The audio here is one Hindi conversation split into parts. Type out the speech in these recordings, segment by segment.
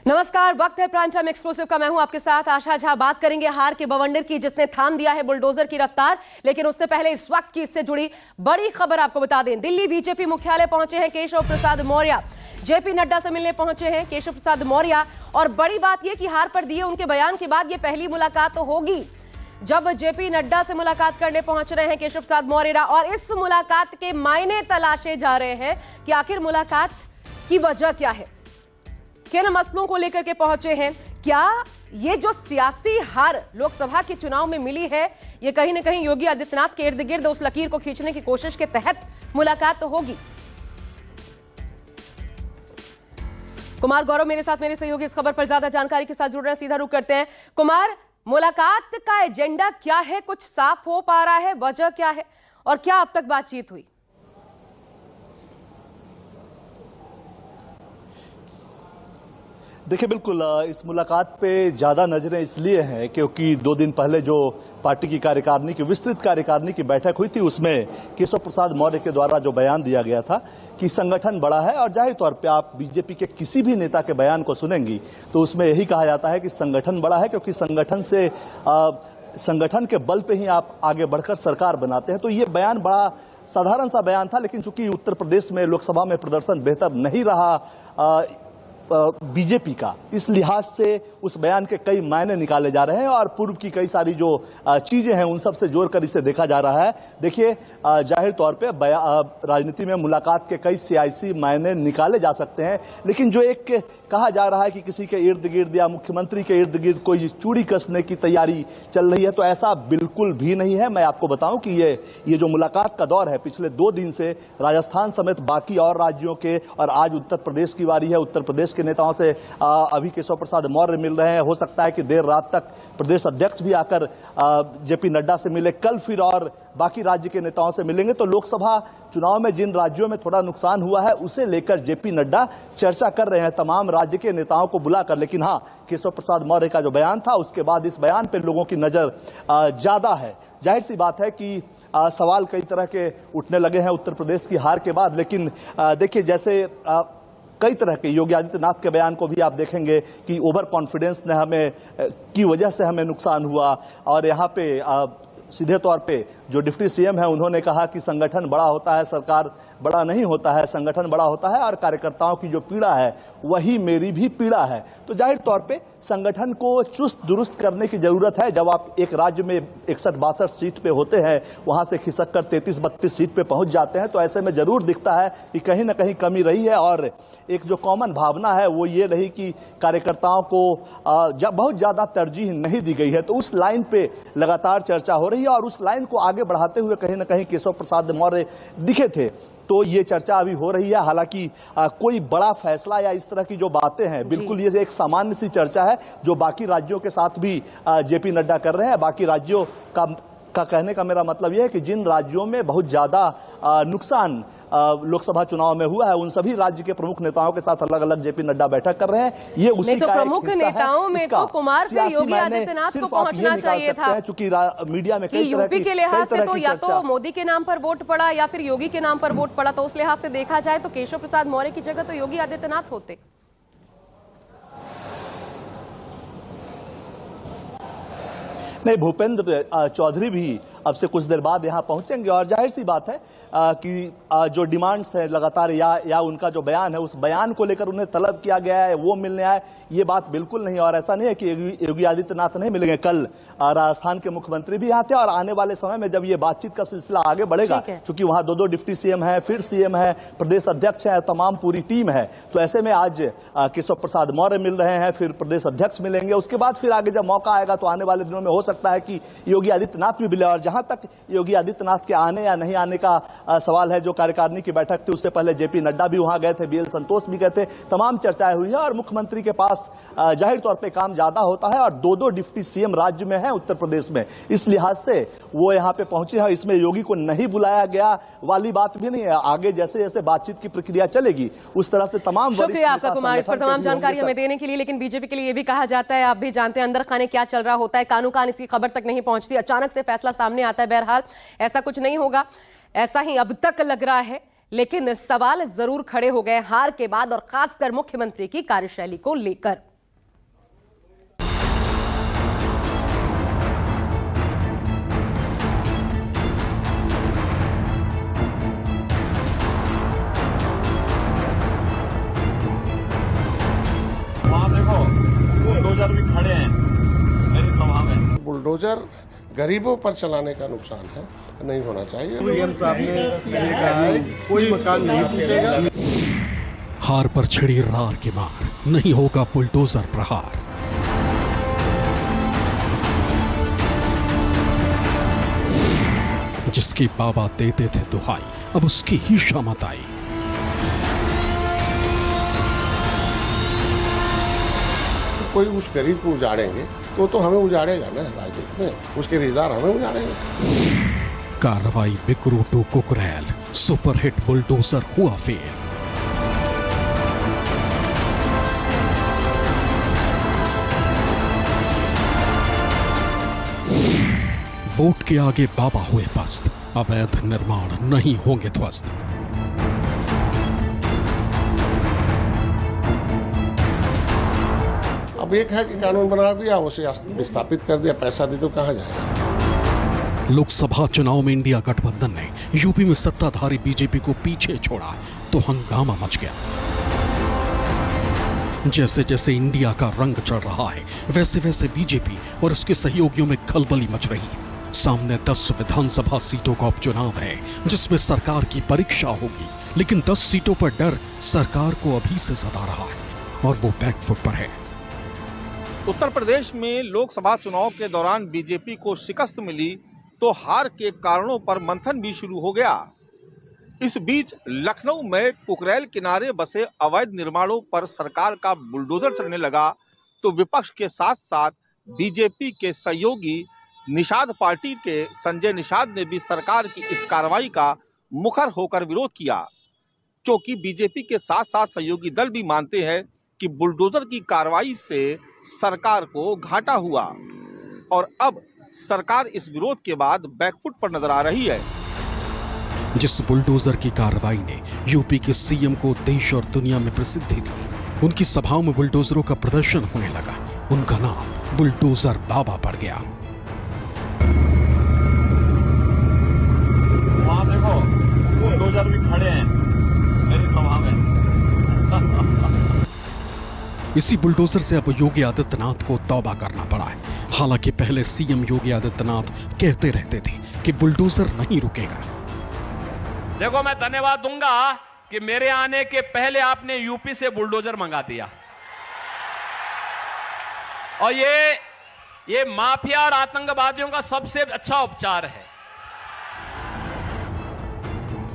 नमस्कार, वक्त है प्राइम टाइम एक्सक्लूसिव का। मैं हूं आपके साथ आशा झा। बात करेंगे हार के बवंडर की, जिसने थाम दिया है बुलडोजर की रफ्तार। लेकिन उससे पहले इस वक्त की इससे जुड़ी बड़ी खबर आपको बता दें। दिल्ली बीजेपी मुख्यालय पहुंचे हैं केशव प्रसाद मौर्य। जेपी नड्डा से मिलने पहुंचे हैं केशव प्रसाद मौर्य। और बड़ी बात यह कि हार पर दिए उनके बयान के बाद यह पहली मुलाकात तो होगी जब जेपी नड्डा से मुलाकात करने पहुंच रहे हैं केशव प्रसाद मौर्य। और इस मुलाकात के मायने तलाशे जा रहे हैं कि आखिर मुलाकात की वजह क्या है, किन मसलों को लेकर के पहुंचे हैं। क्या ये जो सियासी हार लोकसभा के चुनाव में मिली है, ये कहीं ना कहीं योगी आदित्यनाथ के इर्द गिर्द उस लकीर को खींचने की कोशिश के तहत मुलाकात तो होगी। कुमार गौरव मेरे साथ, मेरे सहयोगी इस खबर पर ज्यादा जानकारी के साथ जुड़ रहे हैं। सीधा रुख करते हैं। कुमार, मुलाकात का एजेंडा क्या है, कुछ साफ हो पा रहा है? वजह क्या है और क्या अब तक बातचीत हुई? देखिए, बिल्कुल इस मुलाकात पे ज़्यादा नज़रें इसलिए हैं क्योंकि 2 दिन पहले जो पार्टी की कार्यकारिणी की विस्तृत कार्यकारिणी की बैठक हुई थी, उसमें केशव प्रसाद मौर्य के द्वारा जो बयान दिया गया था कि संगठन बड़ा है। और जाहिर तौर पे आप बीजेपी के किसी भी नेता के बयान को सुनेंगी तो उसमें यही कहा जाता है कि संगठन बड़ा है, क्योंकि संगठन के बल पे ही आप आगे बढ़कर सरकार बनाते हैं। तो ये बयान बड़ा साधारण सा बयान था, लेकिन चूंकि उत्तर प्रदेश में लोकसभा में प्रदर्शन बेहतर नहीं रहा बीजेपी का, इस लिहाज से उस बयान के कई मायने निकाले जा रहे हैं और पूर्व की कई सारी जो चीजें हैं उन सब से जोड़कर इसे देखा जा रहा है। देखिए, जाहिर तौर पे राजनीति में मुलाकात के कई सियासी मायने निकाले जा सकते हैं, लेकिन जो एक कहा जा रहा है कि किसी के इर्द गिर्द या मुख्यमंत्री के इर्द गिर्द कोई चूड़ी कसने की तैयारी चल रही है, तो ऐसा बिल्कुल भी नहीं है। मैं आपको बताऊं कि ये जो मुलाकात का दौर है, पिछले 2 दिन से राजस्थान समेत बाकी और राज्यों के, और आज उत्तर प्रदेश की बारी है। उत्तर प्रदेश के नेताओं से अभी केशव प्रसाद मौर्य मिल रहे हैं। हो सकता है कि देर रात तक प्रदेश अध्यक्ष भी आकर जेपी नड्डा से मिले। कल फिर और बाकी राज्य के नेताओं से मिलेंगे। तो लोकसभा चुनाव में जिन राज्यों में थोड़ा नुकसान हुआ है उसे लेकर जेपी नड्डा चर्चा कर रहे हैं तमाम राज्य के नेताओं को बुलाकर। लेकिन हाँ, केशव प्रसाद मौर्य का जो बयान था, उसके बाद इस बयान पर लोगों की नजर ज्यादा है। जाहिर सी बात है कि सवाल कई तरह के उठने लगे हैं उत्तर प्रदेश की हार के बाद। लेकिन देखिए, जैसे कई तरह के योगी आदित्यनाथ के बयान को भी आप देखेंगे कि ओवर कॉन्फिडेंस ने की वजह से हमें नुकसान हुआ। और यहाँ पे सीधे तौर पे जो डिप्टी सीएम है, उन्होंने कहा कि संगठन बड़ा होता है, सरकार बड़ा नहीं होता है, संगठन बड़ा होता है और कार्यकर्ताओं की जो पीड़ा है वही मेरी भी पीड़ा है। तो जाहिर तौर पे संगठन को चुस्त दुरुस्त करने की जरूरत है। जब आप एक राज्य में 61-62 सीट पे होते हैं, वहां से खिसक कर 33-32 सीट पे पहुंच जाते हैं, तो ऐसे में जरूर दिखता है कि कहीं ना कहीं कमी रही है। और एक जो कॉमन भावना है वो ये रही कि कार्यकर्ताओं को बहुत ज्यादा तरजीह नहीं दी गई है। तो उस लाइन पे लगातार चर्चा हो रही है और उस लाइन को आगे बढ़ाते हुए कहीं ना कहीं केशव प्रसाद मौर्य दिखे थे। तो ये चर्चा अभी हो रही है। हालांकि कोई बड़ा फैसला या इस तरह की जो बातें हैं, बिल्कुल ये एक सामान्य सी चर्चा है जो बाकी राज्यों के साथ भी जेपी नड्डा कर रहे हैं। बाकी राज्यों का कहने का मेरा मतलब यह है कि जिन राज्यों में बहुत ज्यादा नुकसान लोकसभा चुनाव में हुआ है, उन सभी राज्य के प्रमुख नेताओं के साथ अलग अलग जेपी नड्डा बैठक कर रहे हैं। ये उसी तो प्रमुख नेताओं में तो कुमार फिर योगी आदित्यनाथ को पहुंचना चाहिए था। चूंकि मीडिया में कई तरह यूपी के लिहाज से तो या तो मोदी के नाम पर वोट पड़ा या फिर योगी के नाम पर वोट पड़ा। तो उस लिहाज से देखा जाए तो केशव प्रसाद मौर्य की जगह तो योगी आदित्यनाथ होते। नहीं, भूपेंद्र चौधरी भी अब से कुछ देर बाद यहां पहुंचेंगे। और जाहिर सी बात है कि जो डिमांड्स है लगातार या उनका जो बयान है, उस बयान को लेकर उन्हें तलब किया गया है, वो मिलने आए, ये बात बिल्कुल नहीं। और ऐसा नहीं है कि योगी आदित्यनाथ नहीं मिलेंगे। कल राजस्थान के मुख्यमंत्री भी यहाँ थे और आने वाले समय में जब ये बातचीत का सिलसिला आगे बढ़ेगा, क्योंकि वहां 2 डिप्टी सीएम है, फिर सीएम है, प्रदेश अध्यक्ष है, तमाम पूरी टीम है। तो ऐसे में आज केशव प्रसाद मौर्य मिल रहे हैं, फिर प्रदेश अध्यक्ष मिलेंगे। उसके बाद फिर आगे जब मौका आएगा तो आने वाले दिनों में हो सकता है कि योगी आदित्यनाथ भी मिले। और जहां तक योगी आदित्यनाथ के आने या नहीं आने का सवाल है, जो कार्यकारिणी की बैठक थी उससे पहले जेपी नड्डा भी वहां गए थे, बीएल संतोष भी गए थे, तमाम चर्चाएं हुई है। और मुख्यमंत्री के पास जाहिर तौर पे काम ज्यादा होता है और 2 डिप्टी सीएम राज्य में है उत्तर प्रदेश में, इस लिहाज से वो यहाँ पे पहुंचे हैं। इसमें योगी को नहीं बुलाया गया वाली बात भी नहीं है। आगे जैसे जैसे बातचीत की प्रक्रिया चलेगी उस तरह से तमाम शुक्रिया आपका कुमार इस पर तमाम जानकारी हमें देने के लिए। लेकिन बीजेपी के लिए यह भी कहा जाता है, आप भी जानते हैं अंदर खाने क्या चल रहा होता है, कानू कान इसकी खबर तक नहीं पहुंचती, अचानक से फैसला सामने आता है। बहरहाल ऐसा कुछ नहीं होगा, ऐसा ही अब तक लग रहा है। लेकिन सवाल जरूर खड़े हो गए हार के बाद और खासकर मुख्यमंत्री की कार्यशैली को लेकर। देखो बुलडोजर भी खड़े हैं मेरी सभा में। बुलडोजर गरीबों पर चलाने का नुकसान है, नहीं होना चाहिए। सीएम साहब ने ये कहा है कि कोई मकान नहीं टूटेगा। हार पर छिड़ी रार की मार, नहीं होगा बुलडोजर प्रहार। जिसकी बाबा देते थे दुहाई, अब उसकी ही शामत आई। कोई उस गरीब को उजाड़ेंगे तो हमें उजाड़ेगा ना राजनीति में, उसके रिश्तेदार हमें उजाड़ेंगे। कार्रवाई Bikru to Kukrail, superhit bulldozer हुआ फेल। वोट के आगे बाबा हुए पस्त, अवैध निर्माण नहीं होंगे ध्वस्त। अब एक है कि कानून बना दिया, उसे विस्थापित कर दिया, पैसा दे तो कहाँ जाएगा। लोकसभा चुनाव में इंडिया गठबंधन ने यूपी में सत्ताधारी बीजेपी को पीछे छोड़ा तो हंगामा मच गया। जैसे जैसे इंडिया का रंग चढ़ रहा है, वैसे वैसे बीजेपी और उसके सहयोगियों में खलबली मच रही है। सामने 10 विधानसभा सीटों का उपचुनाव है जिसमें सरकार की परीक्षा होगी, लेकिन 10 सीटों पर डर सरकार को अभी से सता रहा है और वो बैकफुट पर है। उत्तर प्रदेश में लोकसभा चुनाव के दौरान बीजेपी को शिकस्त मिली तो हार के कारणों पर मंथन भी शुरू हो गया। इस बीच लखनऊ में कुकरेल किनारे बसे अवैध निर्माणों पर सरकार का बुलडोजर चलने लगा तो विपक्ष के साथ साथ बीजेपी के सहयोगी निषाद पार्टी के संजय निषाद ने भी सरकार की इस कार्रवाई का मुखर होकर विरोध किया, क्योंकि बीजेपी के साथ साथ सहयोगी दल भी मानते हैं कि बुलडोजर की कार्रवाई से सरकार को घाटा हुआ और अब सरकार इस विरोध के बाद बैकफुट पर नजर आ रही है। जिस बुलडोजर की कार्रवाई ने यूपी के सीएम को देश और दुनिया में प्रसिद्धि दी, उनकी सभाओं में बुलडोजरों का प्रदर्शन होने लगा। उनका नाम बुलडोजर बाबा पड़ गया। वहाँ देखो बुलडोजर भी खड़े हैं मेरी सभा में। इसी बुलडोजर से अब योगी आदित्यनाथ को तौबा करना पड़ा है। हालांकि पहले सीएम योगी आदित्यनाथ कहते रहते थे कि बुलडोजर नहीं रुकेगा। देखो, मैं धन्यवाद दूंगा कि मेरे आने के पहले आपने यूपी से बुलडोजर मंगा दिया और ये माफिया और आतंकवादियों का सबसे अच्छा उपचार है।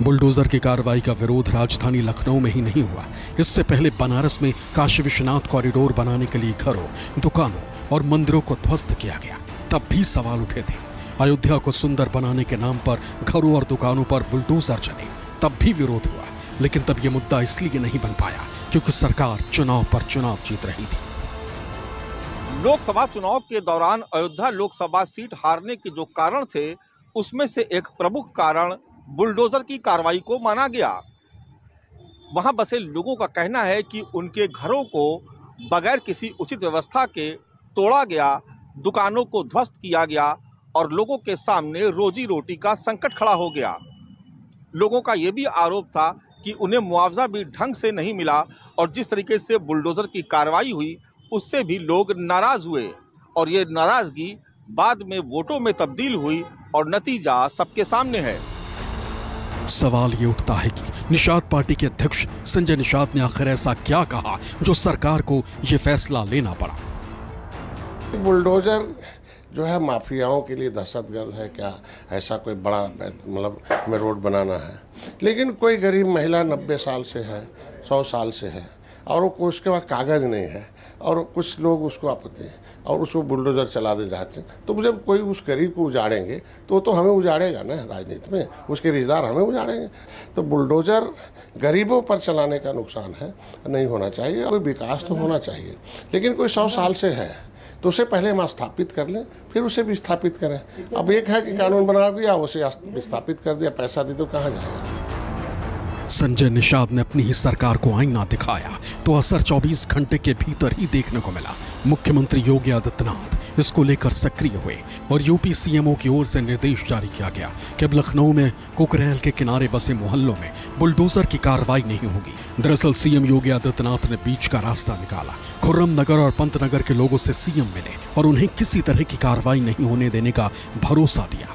बुलडोजर की कार्रवाई का विरोध राजधानी लखनऊ में ही नहीं हुआ। इससे पहले बनारस में काशी विश्वनाथ कॉरिडोर बनाने के लिए घरों, दुकानों और मंदिरों को ध्वस्त किया गया। तब भी सवाल उठे थे। अयोध्या को सुंदर बनाने के नाम पर घरों और दुकानों पर बुलडोजर चले, तब भी विरोध हुआ। लेकिन तब यह मुद्दा इसलिए नहीं बन पाया क्योंकि सरकार चुनाव पर चुनाव जीत रही थी। लोकसभा चुनाव के दौरान अयोध्या लोकसभा सीट हारने के जो कारण थे, उसमें से एक प्रमुख कारण बुलडोजर की कार्रवाई को माना गया। वहां बसे लोगों का कहना है कि उनके घरों को बगैर किसी उचित व्यवस्था के तोड़ा गया, दुकानों को ध्वस्त किया गया और लोगों के सामने रोजी रोटी का संकट खड़ा हो गया। लोगों का यह भी आरोप था कि उन्हें मुआवजा भी ढंग से नहीं मिला और जिस तरीके से बुलडोजर की कार्रवाई हुई उससे भी लोग नाराज हुए और ये नाराजगी बाद में वोटों में तब्दील हुई और नतीजा सबके सामने है। सवाल ये उठता है कि निषाद पार्टी के अध्यक्ष संजय निषाद ने आखिर ऐसा क्या कहा जो सरकार को ये फैसला लेना पड़ा। बुलडोजर जो है माफियाओं के लिए दहशतगर्द है क्या? ऐसा कोई बड़ा मतलब हमें रोड बनाना है, लेकिन कोई गरीब महिला 90 साल से है, 100 साल से है और वो उसके पास कागज नहीं है और कुछ लोग उसको आपत्ति है और उसको बुलडोजर चला दे जाते हैं, तो जब कोई उस गरीब को उजाड़ेंगे तो हमें उजाड़ेगा ना राजनीति में, उसके रिश्तेदार हमें उजाड़ेंगे। तो बुलडोजर गरीबों पर चलाने का नुकसान है, नहीं होना चाहिए। कोई विकास तो होना चाहिए, लेकिन कोई 100 साल से है तो उसे पहले हम स्थापित कर लें, फिर उसे भी स्थापित करें। अब एक है कि कानून बना दिया, उसे विस्थापित कर दिया, पैसा दे तो कहाँ जाएगा। संजय निषाद ने अपनी ही सरकार को आईना दिखाया तो असर 24 घंटे के भीतर ही देखने को मिला। मुख्यमंत्री योगी आदित्यनाथ इसको लेकर सक्रिय हुए और यूपी सीएमओ की ओर से निर्देश जारी किया गया कि अब लखनऊ में कुकरेल के किनारे बसे मोहल्लों में बुलडोजर की कार्रवाई नहीं होगी। दरअसल सीएम योगी आदित्यनाथ ने बीच का रास्ता निकाला। खुर्रम नगर और पंतनगर के लोगों से सीएम मिले और उन्हें किसी तरह की कार्रवाई नहीं होने देने का भरोसा दिया।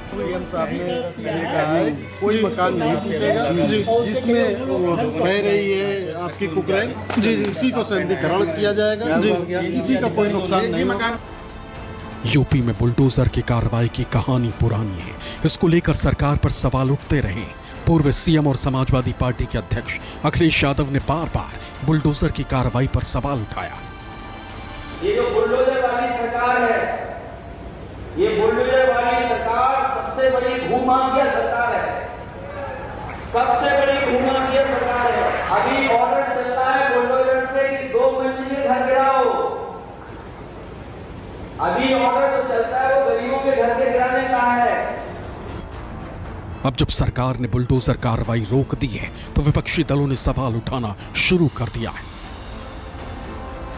सीएम साहब ने ये कहा है कि कोई मकान नहीं टूटेगा जिसमें वो बह रही है आपकी कुकरेल जी उसी को संधिकरण किया जाएगा जी किसी का कोई नुकसान नहीं होगा। यूपी में बुलडोजर की कार्रवाई की कहानी पुरानी है। इसको लेकर सरकार पर सवाल उठते रहे। पूर्व सीएम और समाजवादी पार्टी के अध्यक्ष अखिलेश यादव ने बार बार बुलडोजर की कार्रवाई पर सवाल उठाया। ये जो बुलडोजर वाली सरकार है, ये बुलडोजर वाली सरकार सबसे बड़ी भूमाफिया सरकार है, सबसे बड़ी भूमाफिया सरकार है। अभी ऑर्डर चल रहा है बुलडोजर से कि 2 मंजिली घर गिराओ। अभी ऑर्डर जो चलता है वो गरीबों के घर के गिराने का है। अब जब सरकार ने बुलडोजर कार्रवाई रोक दी है तो विपक्षी दलों ने सवाल उठाना शुरू कर दिया है।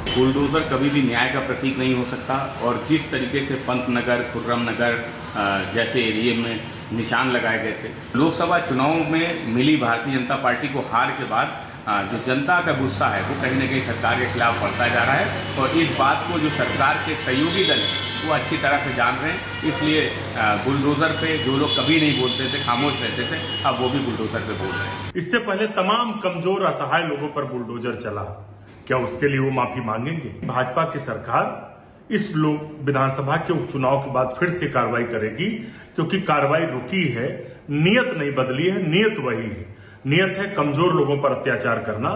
बुलडोजर कभी भी न्याय का प्रतीक नहीं हो सकता और जिस तरीके से पंतनगर, खुर्रम नगर जैसे एरिया में निशान लगाए गए थे, लोकसभा चुनाव में मिली भारतीय जनता पार्टी को हार के बाद जो जनता का गुस्सा है वो कहीं न कहीं सरकार के खिलाफ बढ़ता जा रहा है और इस बात को जो सरकार के सहयोगी दल वो अच्छी तरह से जान रहे हैं। इसलिए बुलडोजर पे जो लोग कभी नहीं बोलते थे, खामोश रहते थे, अब वो भी बुलडोजर पे बोल रहे हैं। इससे पहले तमाम कमजोर असहाय लोगों पर बुलडोजर चला, क्या उसके लिए वो माफी मांगेंगे? भाजपा की सरकार इस लोक विधानसभा के उपचुनाव के बाद फिर से कार्रवाई करेगी क्योंकि कार्रवाई रुकी है, नियत नहीं बदली है, नियत वही है। नियत है कमजोर लोगों पर अत्याचार करना।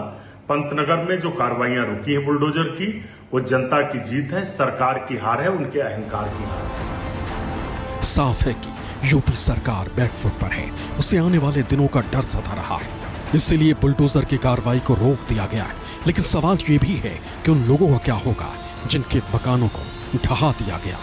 पंतनगर में जो कार्रवाइयां रुकी है बुलडोजर की, वो जनता की जीत है, सरकार की हार है, उनके अहंकार की हार है। साफ है कि यूपी सरकार बैकफुट पर है, उसे आने वाले दिनों का डर सता रहा है, इसलिए बुलडोजर की कार्रवाई को रोक दिया गया है। लेकिन सवाल ये भी है कि उन लोगों का क्या होगा जिनके मकानों को ढहा दिया गया।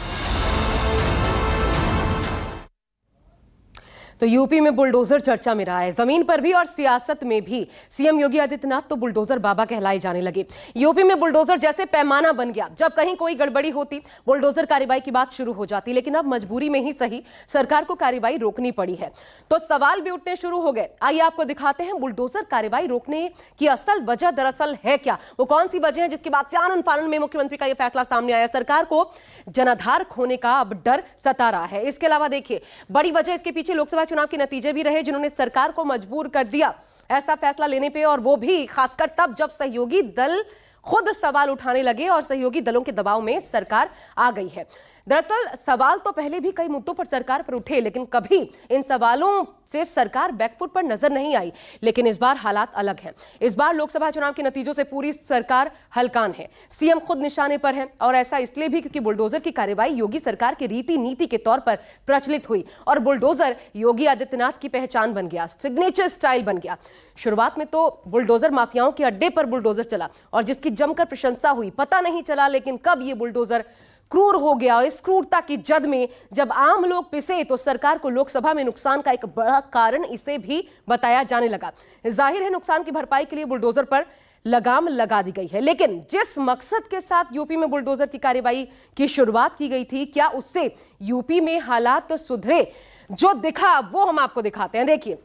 तो यूपी में बुलडोजर चर्चा में रहा है, जमीन पर भी और सियासत में भी। सीएम योगी आदित्यनाथ तो बुलडोजर बाबा कहलाए जाने लगे। यूपी में बुलडोजर जैसे पैमाना बन गया, जब कहीं कोई गड़बड़ी होती बुलडोजर कार्रवाई की बात शुरू हो जाती। लेकिन अब मजबूरी में ही सही सरकार को कार्रवाई रोकनी पड़ी है, तो सवाल भी उठने शुरू हो गए। आइए आपको दिखाते हैं बुलडोजर कार्रवाई रोकने की असल वजह दरअसल है क्या, वो कौन सी वजह है जिसके बाद आनन फानन में मुख्यमंत्री का यह फैसला सामने आया। सरकार को जनाधार खोने का अब डर सता रहा है। इसके अलावा देखिए, बड़ी वजह इसके पीछे लोकसभा चुनाव के नतीजे भी रहे जिन्होंने सरकार को मजबूर कर दिया ऐसा फैसला लेने पे, और वो भी खासकर तब जब सहयोगी दल खुद सवाल उठाने लगे और सहयोगी दलों के दबाव में सरकार आ गई है। दरअसल सवाल तो पहले भी कई मुद्दों पर सरकार पर उठे, लेकिन कभी इन सवालों से सरकार बैकफुट पर नजर नहीं आई। लेकिन इस बार हालात अलग हैं। इस बार लोकसभा चुनाव के नतीजों से पूरी सरकार हलकान है। सीएम खुद निशाने पर है, और ऐसा इसलिए भी क्योंकि बुलडोजर की कार्रवाई योगी सरकार के रीति नीति के तौर पर प्रचलित हुई और बुलडोजर योगी आदित्यनाथ की पहचान बन गया, सिग्नेचर स्टाइल बन गया। शुरुआत में तो बुलडोजर माफियाओं के अड्डे पर बुलडोजर चला और जिसकी जमकर प्रशंसा हुई, पता नहीं चला लेकिन कब ये बुलडोजर क्रूर हो गया। इस क्रूरता की जद में जब आम लोग पिसे तो सरकार को लोकसभा में नुकसान का एक बड़ा कारण इसे भी बताया जाने लगा। जाहिर है नुकसान की भरपाई के लिए बुलडोजर पर लगाम लगा दी गई है, लेकिन जिस मकसद के साथ यूपी में बुलडोजर की कार्रवाई की शुरुआत की गई थी, क्या उससे यूपी में हालात सुधरे? जो दिखा वो हम आपको दिखाते हैं। देखिए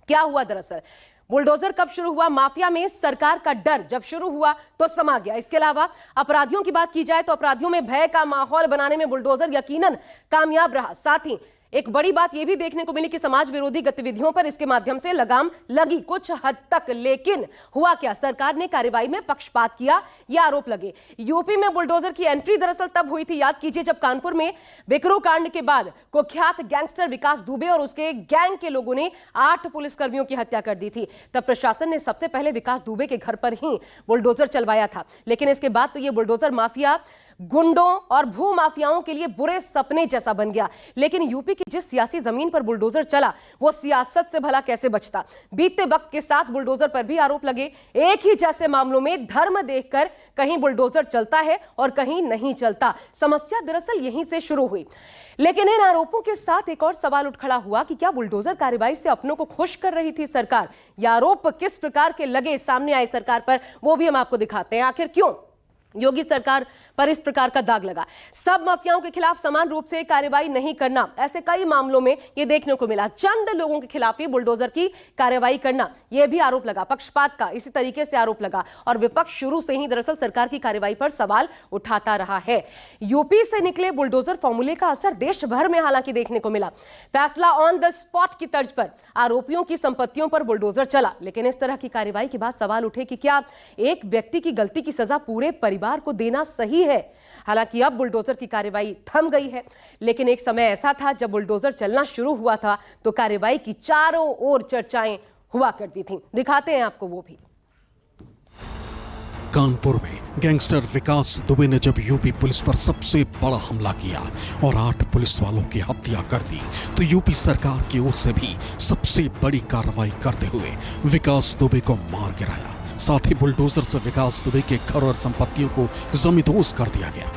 क्या हुआ। दरअसल बुलडोजर कब शुरू हुआ? माफिया में सरकार का डर जब शुरू हुआ तो समा गया। इसके अलावा अपराधियों की बात की जाए तो अपराधियों में भय का माहौल बनाने में बुलडोजर यकीनन कामयाब रहा। साथ ही एक बड़ी बात यह भी देखने को मिली कि समाज विरोधी गतिविधियों पर इसके माध्यम से लगाम लगी कुछ हद तक। लेकिन हुआ क्या? सरकार ने कार्रवाई में पक्षपात किया, ये आरोप लगे। यूपी में बुलडोजर की एंट्री दरअसल तब हुई थी, याद कीजिए, जब कानपुर में बिकरू कांड के बाद कुख्यात गैंगस्टर विकास दुबे और उसके गैंग के लोगों ने 8 पुलिसकर्मियों की हत्या कर दी थी। तब प्रशासन ने सबसे पहले विकास दुबे के घर पर ही बुलडोजर चलवाया था। लेकिन इसके बाद तो ये बुलडोजर माफिया गुंडों और भू माफियाओं के लिए बुरे सपने जैसा बन गया। लेकिन यूपी की जिस सियासी जमीन पर बुलडोजर चला वो सियासत से भला कैसे बचता? बीतते वक्त के साथ बुलडोजर पर भी आरोप लगे। एक ही जैसे मामलों में धर्म देखकर कहीं बुलडोजर चलता है और कहीं नहीं चलता। समस्या दरअसल यहीं से शुरू हुई। लेकिन इन आरोपों के साथ एक और सवाल उठ खड़ा हुआ कि क्या बुलडोजर कार्रवाई से अपनों को खुश कर रही थी सरकार? ये आरोप किस प्रकार के लगे सामने आए सरकार पर, वो भी हम आपको दिखाते हैं। आखिर क्यों योगी सरकार पर इस प्रकार का दाग लगा। सब माफियाओं के खिलाफ समान रूप से कार्रवाई नहीं करना, ऐसे कई मामलों में यह देखने को मिला। चंद लोगों के खिलाफ ही बुलडोजर की कार्रवाई करना, यह भी आरोप लगा। पक्षपात का इसी तरीके से आरोप लगा और विपक्ष शुरू से ही दरअसल सरकार की कार्रवाई पर सवाल उठाता रहा है। यूपी से निकले बुलडोजर फॉर्मूले का असर देश भर में हालांकि देखने को मिला। फैसला ऑन द स्पॉट की तर्ज पर आरोपियों की संपत्तियों पर बुलडोजर चला, लेकिन इस तरह की कार्रवाई के बाद सवाल उठे कि क्या एक व्यक्ति की गलती की सजा पूरे परिवार को देना सही है। हालांकि अब बुलडोजर की कार्रवाई थम गई है, लेकिन एक समय ऐसा था जब बुलडोजर चलना शुरू हुआ था तो कार्रवाई की चारों ओर चर्चाएं हुआ करती थीं। दिखाते हैं आपको वो भी। कानपुर में गैंगस्टर विकास दुबे ने जब यूपी पुलिस पर सबसे बड़ा हमला किया और 8 पुलिस वालों की हत्या कर दी, तो यूपी सरकार की ओर से भी सबसे बड़ी कार्रवाई करते हुए विकास दुबे को मार गिराया। साथ ही बुलडोजर से विकास दुबे के घर और संपत्तियों को जमींदोज कर दिया गया।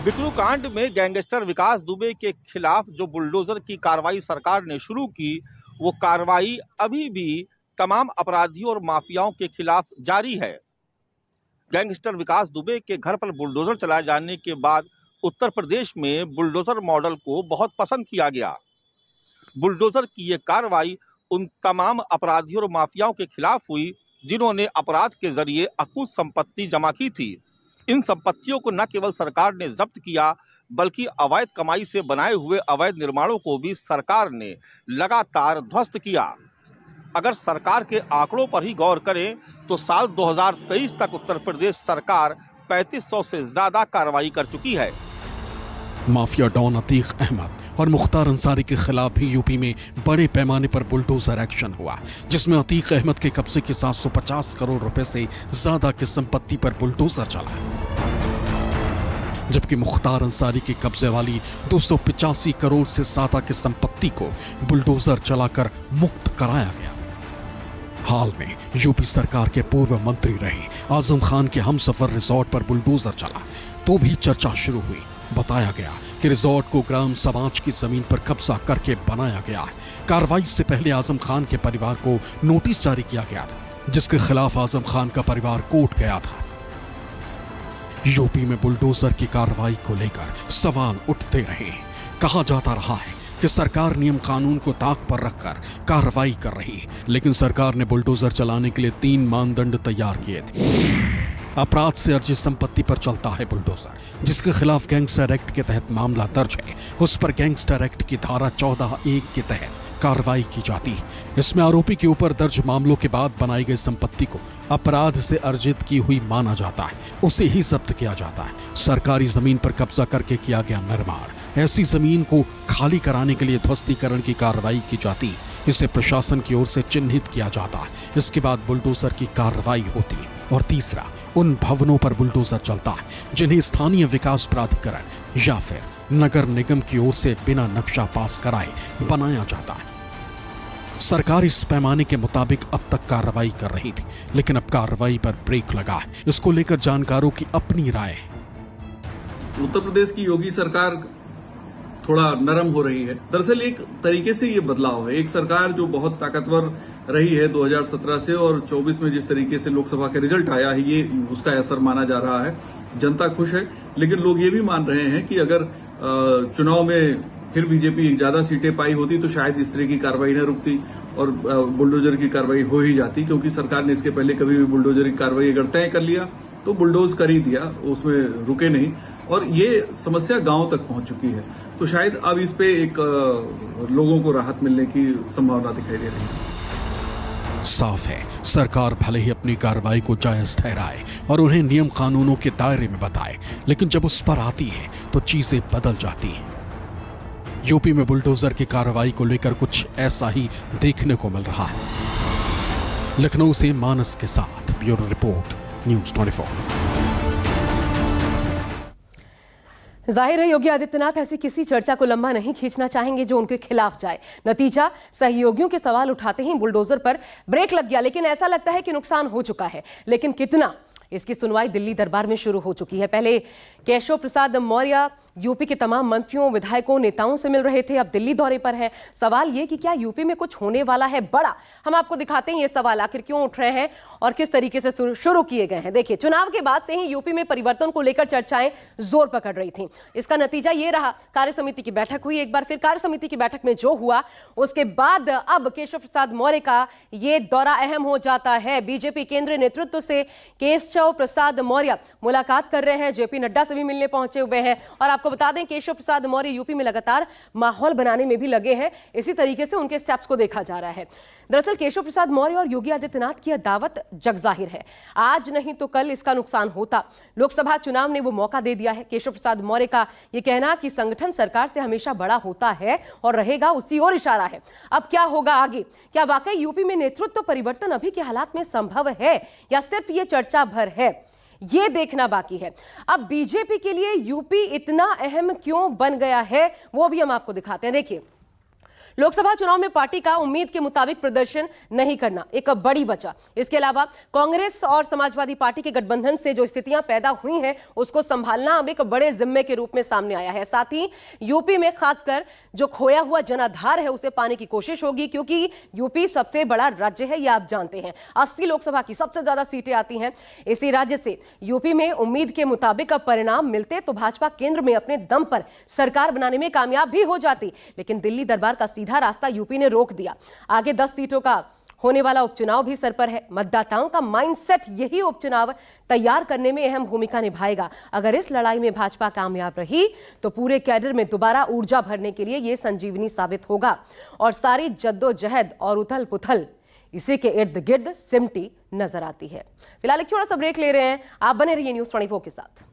बिकरू कांड में गैंगस्टर विकास दुबे के खिलाफ जो बुलडोजर की कार्रवाई सरकार ने शुरू की, वो कार्रवाई अभी भी तमाम अपराधियों और माफियाओं के खिलाफ जारी है। गैंगस्टर विकास दुबे के घर पर बुलडोजर चलाए जाने के बाद उत्तर प्रदेश में बुलडोजर मॉडल को बहुत पसंद किया गया। बुलडोजर की ये कार्रवाई उन तमाम अपराधियों और माफियाओं के खिलाफ हुई जिन्होंने अपराध के जरिए अकुत संपत्ति जमा की थी। इन संपत्तियों को न केवल सरकार ने जब्त किया, बल्कि अवैध कमाई से बनाए हुए अवैध निर्माणों को भी सरकार ने लगातार ध्वस्त किया। अगर सरकार के आंकड़ों पर ही गौर करें तो साल 2023 तक उत्तर प्रदेश सरकार 3500 से ज्यादा कार्रवाई कर चुकी है। माफिया डॉन अतीक अहमद और मुख्तार अंसारी के खिलाफ भी यूपी में बड़े पैमाने पर बुलडोजर एक्शन हुआ, जिसमें अतीक अहमद के कब्जे की 750 करोड़ रुपए से ज्यादा की संपत्ति पर बुलडोजर चला, जबकि मुख्तार अंसारी के कब्जे वाली 285 करोड़ से ज्यादा की संपत्ति को बुलडोजर चलाकर मुक्त कराया गया। हाल में यूपी सरकार के पूर्व मंत्री रहे आजम खान के हमसफर रिजॉर्ट पर बुलडोजर चला तो भी चर्चा शुरू हुई। बताया गया कि रिजॉर्ट को ग्राम समाज की जमीन पर कब्जा करके बनाया गया है। कार्रवाई से पहले आजम खान के परिवार को नोटिस जारी किया गया था, जिसके खिलाफ आजम खान का परिवार कोर्ट गया था। यूपी में बुलडोजर की कार्रवाई को लेकर सवाल उठते रहे। कहा जाता रहा है कि सरकार नियम कानून को ताक पर रखकर कार्रवाई कर रही है, लेकिन सरकार ने बुलडोजर चलाने के लिए 3 मानदंड तैयार किए थे। अपराध से अर्जित संपत्ति पर चलता है बुलडोजर, जिसके खिलाफ गैंगस्टर एक्ट के तहत मामला दर्ज है, उस पर गैंगस्टर एक्ट की धारा 14(1) के तहत कार्रवाई की जाती है। इसमें आरोपी के ऊपर दर्ज मामलों के बाद बनाई गई संपत्ति को अपराध से अर्जित की हुई माना जाता है, उसे ही जब्त किया जाता है। सरकारी जमीन पर कब्जा करके किया गया निर्माण, ऐसी जमीन को खाली कराने के लिए ध्वस्तीकरण की कार्रवाई की जाती है। इसे प्रशासन की ओर से चिन्हित किया जाता है। इसके बाद बुलडोजर की कार्रवाई होती है। और तीसरा, उन भवनों पर बुलडोजर चलता है जिन्हें स्थानीय विकास प्राधिकरण या फिर नगर निगम की ओर से बिना नक्शा पास कराए बनाया जाता है। सरकार इस पैमाने के मुताबिक अब तक कार्रवाई कर रही थी, लेकिन अब कार्रवाई पर ब्रेक लगा है। इसको लेकर जानकारों की अपनी राय है। उत्तर प्रदेश की योगी सरकार थोड़ा नरम हो रही है। दरअसल एक तरीके से ये बदलाव है। एक सरकार जो बहुत ताकतवर रही है 2017 से और 24 में जिस तरीके से लोकसभा का रिजल्ट आया है, ये उसका असर माना जा रहा है। जनता खुश है, लेकिन लोग ये भी मान रहे हैं कि अगर चुनाव में फिर बीजेपी ज्यादा सीटें पाई होती तो शायद इस तरह की कार्रवाई न रुकती और बुलडोजर की कार्रवाई हो ही जाती, क्योंकि सरकार ने इसके पहले कभी भी बुलडोजर की कार्रवाई अगर तय कर लिया तो बुलडोज कर ही दिया, उसमें रुके नहीं। और ये समस्या गांव तक पहुंच चुकी है, तो शायद अब इस पे एक लोगों को राहत मिलने की संभावना दिखाई दे रही है। साफ है, सरकार भले ही अपनी कार्रवाई को जायज ठहराए और उन्हें नियम कानूनों के दायरे में बताए, लेकिन जब उस पर आती है तो चीजें बदल जाती हैं। यूपी में बुलडोजर की कार्रवाई को लेकर कुछ ऐसा ही देखने को मिल रहा है। लखनऊ से मानस के साथ ब्यूरो रिपोर्ट, न्यूज़ 24। जाहिर है योगी आदित्यनाथ ऐसी किसी चर्चा को लंबा नहीं खींचना चाहेंगे जो उनके खिलाफ जाए। नतीजा, सहयोगियों के सवाल उठाते ही बुलडोजर पर ब्रेक लग गया, लेकिन ऐसा लगता है कि नुकसान हो चुका है। लेकिन कितना, इसकी सुनवाई दिल्ली दरबार में शुरू हो चुकी है। पहले केशव प्रसाद मौर्य यूपी के तमाम मंत्रियों, विधायकों, नेताओं से मिल रहे थे, अब दिल्ली दौरे पर हैं। सवाल ये कि क्या यूपी में कुछ होने वाला है बड़ा? हम आपको दिखाते हैं ये सवाल आखिर क्यों उठ रहे हैं और किस तरीके से शुरू किए गए हैं। देखिए, चुनाव के बाद से ही यूपी में परिवर्तन को लेकर चर्चाएं जोर पकड़ रही थी। इसका नतीजा ये रहा, कार्य समिति की बैठक हुई। एक बार फिर कार्य समिति की बैठक में जो हुआ, उसके बाद अब केशव प्रसाद मौर्य का ये दौरा अहम हो जाता है। बीजेपी केंद्रीय नेतृत्व से केशव प्रसाद मौर्य मुलाकात कर रहे हैं, जेपी नड्डा से भी मिलने पहुंचे हुए हैं। और आपको बता दें, केशव प्रसाद मौर्य यूपी में लगातार माहौल बनाने में भी लगे हैं। इसी तरीके से उनके स्टेप्स को देखा जा रहा है। दरअसल केशव प्रसाद मौर्य और योगी आदित्यनाथ की दावत जगजाहिर है, आज नहीं तो कल इसका नुकसान होता। लोकसभा चुनाव ने वो मौका दे दिया है। केशव प्रसाद मौर्य का ये कहना कि संगठन सरकार से हमेशा बड़ा होता है और रहेगा, उसी ओर इशारा है। अब क्या होगा आगे? क्या वाकई यूपी में नेतृत्व परिवर्तन अभी के हालात में संभव है या सिर्फ ये चर्चा भर है? ये देखना बाकी है। अब बीजेपी के लिए यूपी इतना अहम क्यों बन गया है, वो भी हम आपको दिखाते हैं। देखिए, लोकसभा चुनाव में पार्टी का उम्मीद के मुताबिक प्रदर्शन नहीं करना एक बड़ी वजह। इसके अलावा कांग्रेस और समाजवादी पार्टी के गठबंधन से जो स्थितियां पैदा हुई हैं, उसको संभालना अब एक बड़े जिम्मे के रूप में सामने आया है। साथ ही यूपी में खासकर जो खोया हुआ जनाधार है, उसे पाने की कोशिश होगी, क्योंकि यूपी सबसे बड़ा राज्य है, ये आप जानते हैं। 80 लोकसभा की सबसे ज्यादा सीटें आती हैं इसी राज्य से। यूपी में उम्मीद के मुताबिक अब परिणाम मिलते तो भाजपा केंद्र में अपने दम पर सरकार बनाने में कामयाब भी हो जाती, लेकिन दिल्ली दरबार का सीधा रास्ता यूपी ने रोक दिया। आगे 10 सीटों का होने वाला उपचुनाव भी सर पर है। मतदाताओं का माइंडसेट यही उपचुनाव तैयार करने में अहम भूमिका निभाएगा। अगर इस लड़ाई में भाजपा कामयाब रही तो पूरे कैडर में दोबारा ऊर्जा भरने के लिए यह संजीवनी साबित होगा और सारी जद्दोजहद और उथल पुथल इसी के इर्द गिर्द सिमटी नजर आती है। फिलहाल एक छोटा सा ब्रेक ले रहे हैं, आप बने रहिए न्यूज़ 24 के साथ।